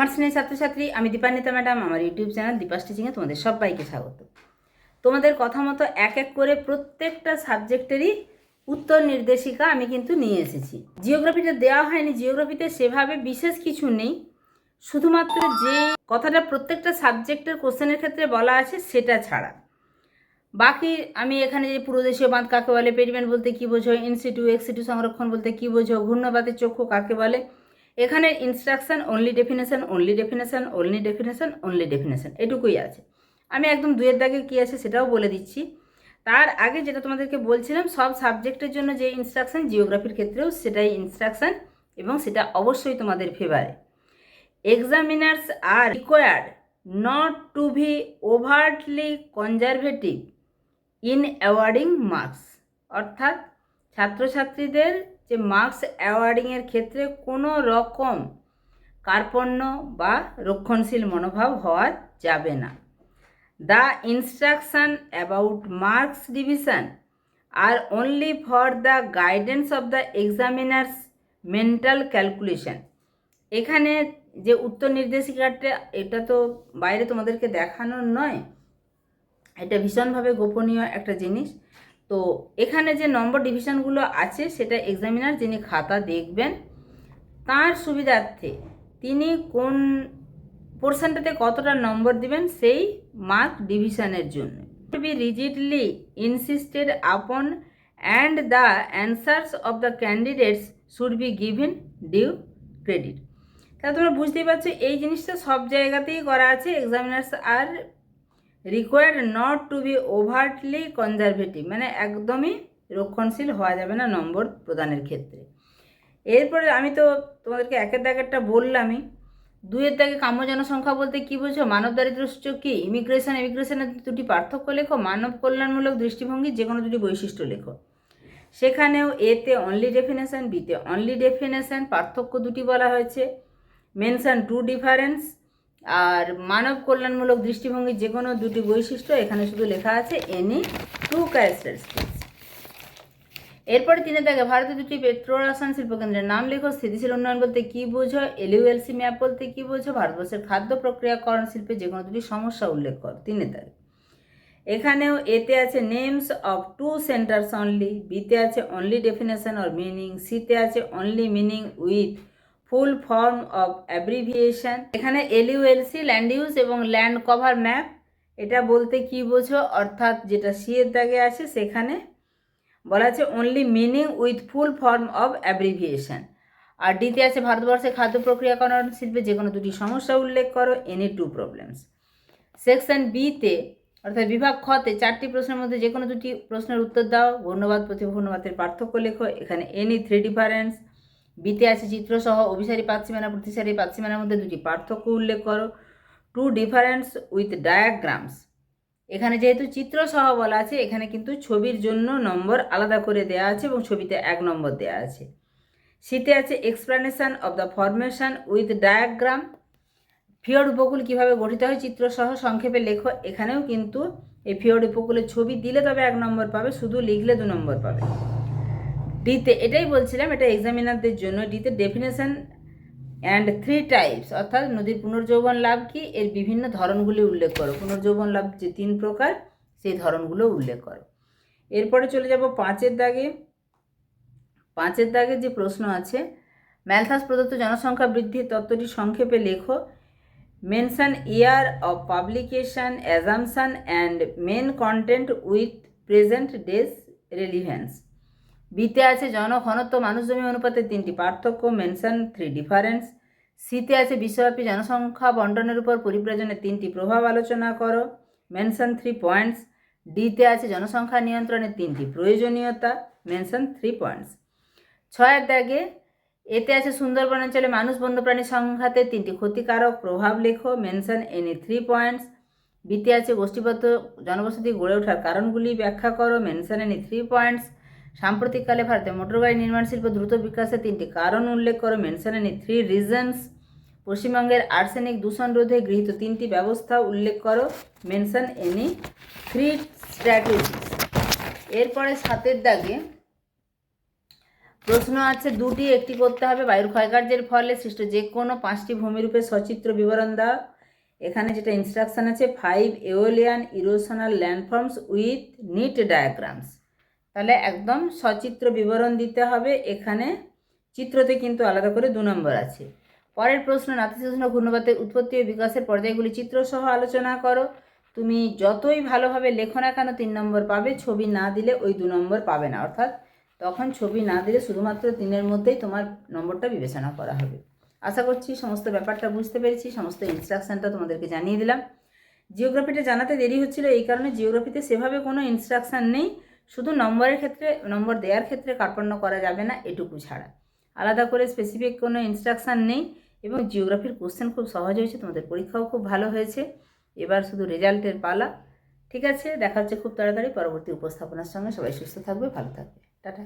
আমার স্নেহের ছাত্রছাত্রী, আমি দীপান্বিতা ম্যাডাম। আমার ইউটিউব চ্যানেল দীপাস টিচিংয়ে তোমাদের সবাইকে স্বাগত। তোমাদের কথা মতো এক এক করে প্রত্যেকটা সাবজেক্টেরই উত্তর নির্দেশিকা আমি কিন্তু নিয়ে এসেছি। জিওগ্রাফিটা দেওয়া হয়নি, জিওগ্রাফিতে সেভাবে বিশেষ কিছু নেই, শুধুমাত্র যে কথাটা প্রত্যেকটা সাবজেক্টের কোশ্চেনের ক্ষেত্রে বলা আছে সেটা ছাড়া বাকি আমি এখানে যে পুরোদেশীয় বাঁধ কাকে বলে, পেরিমেন্ট বলতে কী বোঝো, ইনসিটু এক্সিটু সংরক্ষণ বলতে কী বোঝো, ঘূর্ণবাতের চক্ষু কাকে বলে, এখানে instruction only definition, only definition, only definition, only definition, এটুকুই আছে। আমি একদম দুয়ের দাগে কী আছে সেটাও বলে দিচ্ছি। তার আগে যেটা তোমাদেরকে বলছিলাম, সব সাবজেক্টের জন্য যে ইনস্ট্রাকশন, জিওগ্রাফির ক্ষেত্রেও সেটাই ইনস্ট্রাকশন, এবং সেটা অবশ্যই তোমাদের ফেভারে। Examiners are required not to be overtly conservative in awarding marks, অর্থাৎ ছাত্রছাত্রীদের যে মার্কস অ্যাওয়ার্ডিংয়ের ক্ষেত্রে কোনো রকম কার্পণ্য বা রক্ষণশীল মনোভাব হওয়া যাবে না। The instruction about marks division are only for the guidance of the examiners mental calculation. এখানে যে উত্তর নির্দেশিকাটা, এটা তো বাইরে তোমাদেরকে দেখানোর নয়, এটা ভীষণভাবে গোপনীয় একটা জিনিস। তো এখানে যে নম্বর ডিভিশনগুলো আছে সেটা এক্সামিনার যিনি খাতা দেখবেন তার সুবিধার্থে তিনি কোন পোর্শনটাতে কতটা নম্বর দিবেন সেই মার্ক ডিভিশনের জন্য be rigidly insisted upon and the answers of the candidates should be given due credit. তাহলে তোমরা বুঝতেই পারছো এই জিনিসটা সব জায়গাতেই করা আছে। Examiners are required not to be overtly conservative, মানে একদমই রক্ষণশীল হওয়া যাবে না নম্বর প্রদানের ক্ষেত্রে। এরপরে আমি তো তোমাদেরকে একের দাগেরটা বললামই। দুইয়ের দাগে কাম্য জনসংখ্যা বলতে কী বোঝো, মানব দারিদ্র্য সূচক কী, ইমিগ্রেশনের দুটি পার্থক্য লেখো, মানব কল্যাণমূলক দৃষ্টিভঙ্গির যে কোনো দুটি বৈশিষ্ট্য লেখো। সেখানেও এতে অনলি ডেফিনেশন, বিতে অনলি ডেফিনেশন, পার্থক্য দুটি বলা হয়েছে, মেনশন টু ডিফারেন্স, আর মানব কল্যাণমূলক দৃষ্টিভঙ্গির যে কোনো দুটি বৈশিষ্ট্য, এখানে শুধু লেখা আছে এনি টু ক্যারেক্টারিস্টিক্স। এরপরে তিনের দাগে ভারতের দুটি পেট্রো রসায়ন শিল্পকেন্দ্রের নাম লেখো। স্থিতিশীল উন্নয়ন বলতে কী বোঝো, এলইউএলসি ম্যাপ বলতে কী বোঝো, ভারতবর্ষের খাদ্য প্রক্রিয়াকরণ শিল্পে যে কোনো দুটি সমস্যা উল্লেখ করো। তিনের দাগে এখানেও এতে আছে names of two centres only, বিতে আছে অনলি ডেফিনেশন অর মিনিং, সিতে আছে only meaning with full form of abbreviation. এখানে এলইউএলসি ল্যান্ড ইউজ এবং ল্যান্ড কভার ম্যাপ, এটা বলতে কী বোঝো, অর্থাৎ যেটা সি এর দাগে আছে সেখানে বলা আছে only meaning with full form of abbreviation. আর ডিতে আছে ভারতবর্ষের খাদ্য প্রক্রিয়াকরণ শিল্পে যে কোনো দুটি সমস্যা উল্লেখ করো, এনি টু প্রবলেমস। সেকশন বিতে অর্থাৎ বিভাগ খতে চারটি প্রশ্নের মধ্যে যে কোনো দুটি প্রশ্নের উত্তর দাও। ঘূর্ণবাদ প্রতিঘূর্ণবাদের পার্থক্য লেখো, এখানে এনি থ্রি ডিফারেন্স। বিতে আছে চিত্রসহ অভিসারী পাতসীমানা প্রতিসারী পাতসীমানার মধ্যে দুটি পার্থক্য উল্লেখ করো, টু ডিফারেন্স উইথ ডায়াগ্রামস। এখানে যেহেতু চিত্রসহ বলা আছে, এখানে কিন্তু ছবির জন্য নম্বর আলাদা করে দেওয়া আছে এবং ছবিতে 1 নম্বর দেওয়া আছে। সিতে আছে explanation of the formation with diagram. Fjord উপকূল কীভাবে গঠিত হয় চিত্রসহ সংক্ষেপে লেখো, এখানেও কিন্তু এই ফিওর্ড উপকূলের ছবি দিলে তবে 1 নম্বর পাবে, শুধু লিখলে 2 নম্বর পাবে। ডিতে এটাই বলছিলাম, এটা এক্সামিনারদের জন্য। ডিতে ডেফিনেশন অ্যান্ড 3 টাইপস, অর্থাৎ নদীর পুনর্যৌবন লাভ কি, এর বিভিন্ন ধরনগুলি উল্লেখ করো। পুনর্যৌবন লাভ যে 3 প্রকার সেই ধরনগুলো উল্লেখ করো। এরপরে চলে যাব 5-এর দাগে। 5-এর দাগে যে প্রশ্ন আছে, ম্যালথাস প্রদত্ত জনসংখ্যা বৃদ্ধির তত্ত্বটি সংক্ষেপে লেখো। Mention year of publication, assumption and main content with present days relevance. বিতে আছে জনঘনত্ব মানুষ জমি অনুপাতের 3টি পার্থক্য, মেনশন 3 ডিফারেন্স। সিতে আছে বিশ্বব্যাপী জনসংখ্যা বন্টনের উপর পরিব্রাজনের 3টি প্রভাব আলোচনা করো, মেনশন 3 পয়েন্টস। ডিতে আছে জনসংখ্যা নিয়ন্ত্রণের 3টি প্রয়োজনীয়তা, মেনশন 3 পয়েন্টস। 6-এর দাগে এতে আছে সুন্দরবন অঞ্চলে মানুষ বন্যপ্রাণী সংঘাতের 3টি ক্ষতিকারক প্রভাব লেখো, মেনশন এনি 3 পয়েন্টস। বিতে আছে গোষ্ঠীবদ্ধ জনবসতি গড়ে ওঠার কারণগুলি ব্যাখ্যা করো, মেনশন এনি 3 পয়েন্টস। সাম্প্রতিককালে ভারতে মোটরগাড়ি নির্মাণ শিল্প দ্রুত বিকাশের 3টি কারণ উল্লেখ করো, মেনশন এনি 3 রিজনস। পশ্চিমবঙ্গের আর্সেনিক দূষণ রোধে গৃহীত 3টি ব্যবস্থা উল্লেখ করো, মেনশন এনি 3 স্ট্র্যাটেজিস। এরপরে 7-এর দাগে প্রশ্ন আছে দুটি, একটি করতে হবে। বায়ুর ক্ষয়কার্যের ফলে সৃষ্ট যে কোনো 5টি ভূমিরূপের সচিত্র বিবরণ দাও। এখানে যেটা ইনস্ট্রাকশন আছে 5 aeolian erosional landforms with neat diagrams, তাহলে একদম সচিত্র বিবরণ দিতে হবে। এখানে চিত্রতে কিন্তু আলাদা করে 2 নম্বর আছে। পরের প্রশ্ন, নাতিশীতোষ্ণ ঘূর্ণবাতের উৎপত্তি ও বিকাশের পর্যায়গুলি চিত্রসহ আলোচনা করো। তুমি যতই ভালোভাবে লেখো না কেন 3 নম্বর পাবে, ছবি না দিলে ওই 2 নম্বর পাবে না, অর্থাৎ তখন ছবি না দিলে শুধুমাত্র 3-এর মধ্যেই তোমার নম্বরটা বিবেচনা করা হবে। আশা করছি সমস্ত ব্যাপারটা বুঝতে পেরেছি, সমস্ত ইনস্ট্রাকশানটা তোমাদেরকে জানিয়ে দিলাম। জিওগ্রাফিটা জানাতে দেরি হচ্ছিল এই কারণে, জিওগ্রাফিতে সেভাবে কোনো ইনস্ট্রাকশান নেই, শুধু নম্বরের ক্ষেত্রে, নম্বর দেওয়ার ক্ষেত্রে কার্পণ্য করা যাবে না এটুকু ছাড়া, আলাদা করে স্পেসিফিক কোনো ইনস্ট্রাকশান নেই। এবং জিওগ্রাফির কোশ্চেন খুব সহজ হয়েছে, তোমাদের পরীক্ষাও খুব ভালো হয়েছে। এবার শুধু রেজাল্টের পালা। ঠিক আছে, দেখা হচ্ছে খুব তাড়াতাড়ি পরবর্তী উপস্থাপনার সঙ্গে। সবাই সুস্থ থাকবে, ভালো থাকবে, টাটা।